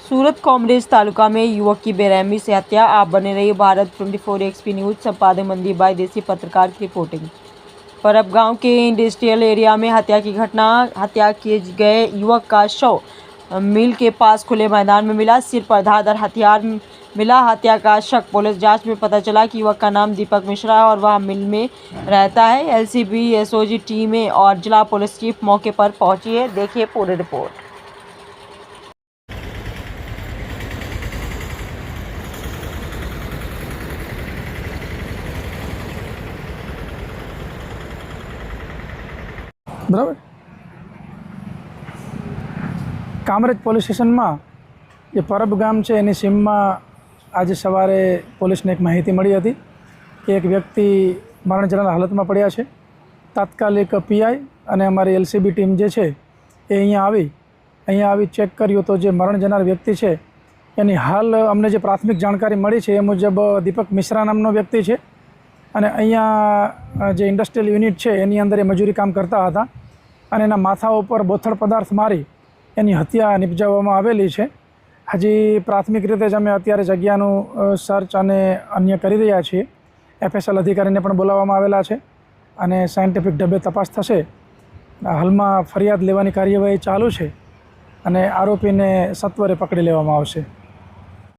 सूरत कामरेज तालुका में युवक की बेरहमी से हत्या। आप बने रही भारत 24 एक्सपी न्यूज संपादक मनदीप भाई देसी पत्रकार की रिपोर्टिंग। परब गांव के इंडस्ट्रियल एरिया में हत्या की घटना। हत्या किए गए युवक का शव मिल के पास खुले मैदान में मिला। सिर पर धारदार हथियार मिला। हत्या का शक। पुलिस जांच में पता चला कि युवक का नाम दीपक मिश्रा है और वह मिल में रहता है। एलसीबी एसओजी टीमें और जिला पुलिस चीफ मौके पर पहुंची है। देखिए पूरी रिपोर्ट। बराबर कामरेज पोलीस स्टेशन में ये परब गाम है एनी सीम में आज सवारे पुलिस ने एक माहिती मળી હતી कि एक व्यक्ति मरण जनार हालत में पड़ा है। तात्कालिक पीआई और अमारी एलसीबी टीम जे है ये अँ आवी चेक कर्યું तो जो मरण जनार व्यक्ति है एनी हाल अमने जो प्राथमिक जानकारी मળી है ए मुजब दीपक मिश्रा नामनो व्यक्ति है અને અહીંયા જે ઇન્ડસ્ટ્રીયલ યુનિટ છે એની અંદર એ મજૂરી કામ કરતા હતા અને એના માથા ઉપર બોથડ પદાર્થ મારી એની હત્યા નિપજાવવામાં આવેલી છે। હજી પ્રાથમિક રીતે જ અમે અત્યારે જગ્યાનું સર્ચ અને અન્ય કરી રહ્યા છીએ। એફએસએલ અધિકારીને પણ બોલાવવામાં આવેલા છે અને સાયન્ટિફિક ઢબે તપાસ થશે। હાલમાં ફરિયાદ લેવાની કાર્યવાહી ચાલુ છે અને આરોપીને સત્વરે પકડી લેવામાં આવશે।